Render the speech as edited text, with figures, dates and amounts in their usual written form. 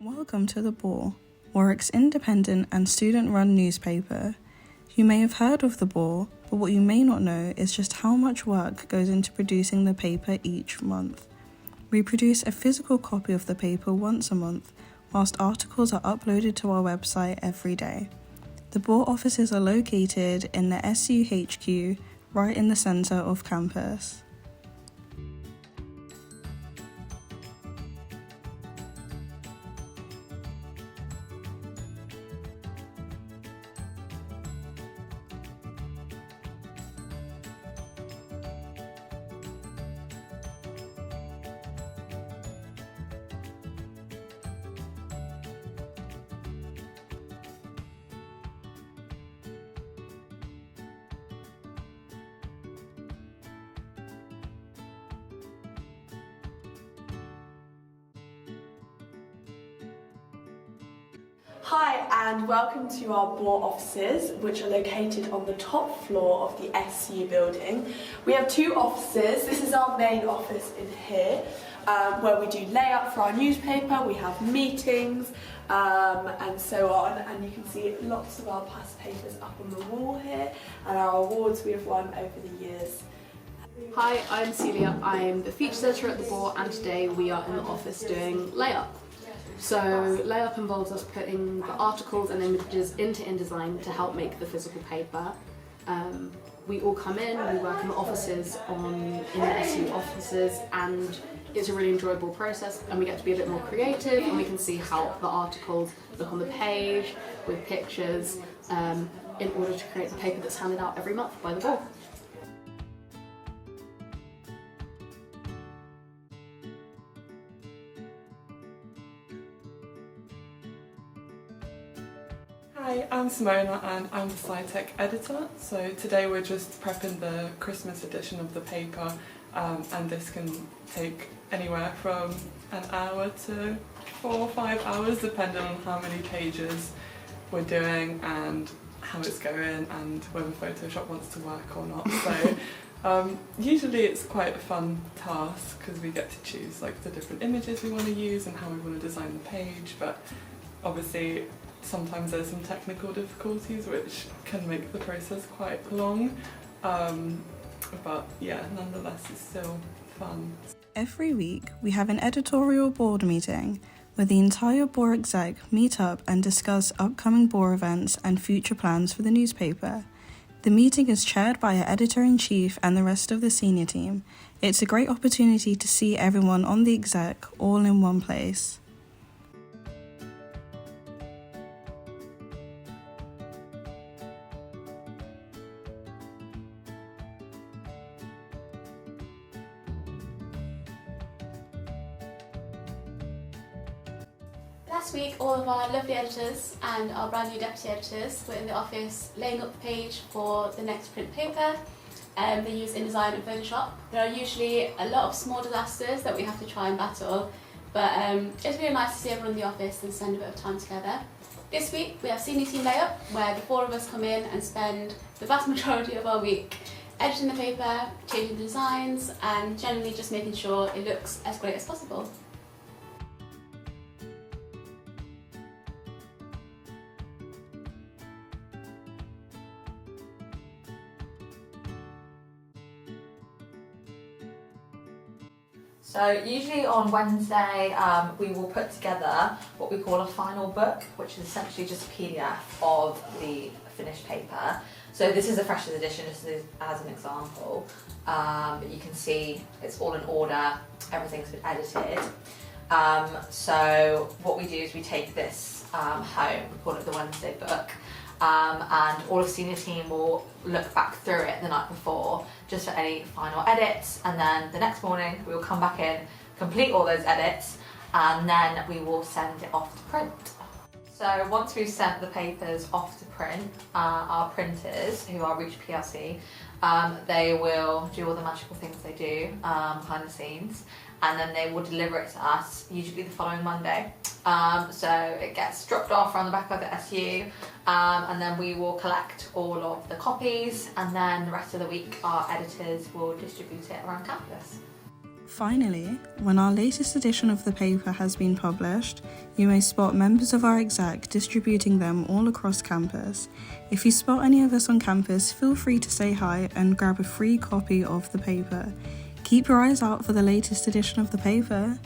Welcome to the Boar, Warwick's independent and student-run newspaper. You may have heard of the Boar, but what you may not know is just how much work goes into producing the paper each month. We produce a physical copy of the paper once a month, whilst articles are uploaded to our website every day. The Boar offices are located in the SCI-TECH, right in the centre of campus. Hi and welcome to our Boar offices, which are located on the top floor of the SCU building. We have two offices. This is our main office in here, where we do layout for our newspaper, we have meetings and so on, and you can see lots of our past papers up on the wall here and our awards we have won over the years. Hi, I'm CELIA. I'm the features editor at the Boar, and today we are in the office doing layup. So layup involves us putting the articles and images into InDesign to help make the physical paper. We all come in, we work in the offices, in the SU offices, and it's a really enjoyable process, and we get to be a bit more creative, and we can see how the articles look on the page with pictures in order to create the paper that's handed out every month by the Boar. Hi, I'm Simona and I'm the SCI-TECH editor. So today we're just prepping the Christmas edition of the paper, and this can take anywhere from an hour to 4 or 5 hours depending on how many pages we're doing and how it's going and whether Photoshop wants to work or not. So usually it's quite a fun task because we get to choose like the different images we want to use and how we want to design the page, but obviously sometimes there's some technical difficulties which can make the process quite long, but yeah, nonetheless it's still fun. Every week, we have an editorial board meeting where the entire Boar exec meet up and discuss upcoming Boar events and future plans for the newspaper. The meeting is chaired by our editor-in-chief and the rest of the senior team. It's a great opportunity to see everyone on the exec all in one place. Last week, all of our lovely editors and our brand new deputy editors were in the office laying up the page for the next print paper. They use InDesign and Photoshop. There are usually a lot of small disasters that we have to try and battle, but it's really nice to see everyone in the office and spend a bit of time together. This week we have senior team layup, where the 4 of us come in and spend the vast majority of our week editing the paper, changing the designs, and generally just making sure it looks as great as possible. So usually on Wednesday we will put together what we call a final book, which is essentially just a PDF of the finished paper. So this is a freshers edition, just as an example. But you can see it's all in order, everything's been edited. So what we do is we take this home, we call it the Wednesday book, and all of the senior team will look back through it the night before just for any final edits, and then the next morning we will come back in, complete all those edits, and then we will send it off to print. So once we've sent the papers off to print, our printers, who are Reach PLC, they will do all the magical things they do behind the scenes, and then they will deliver it to us, usually the following Monday. So it gets dropped off around the back of the SU, and then we will collect all of the copies, and then the rest of the week our editors will distribute it around campus. Finally, when our latest edition of the paper has been published, you may spot members of our exec distributing them all across campus. If you spot any of us on campus, feel free to say hi and grab a free copy of the paper. Keep your eyes out for the latest edition of the paper.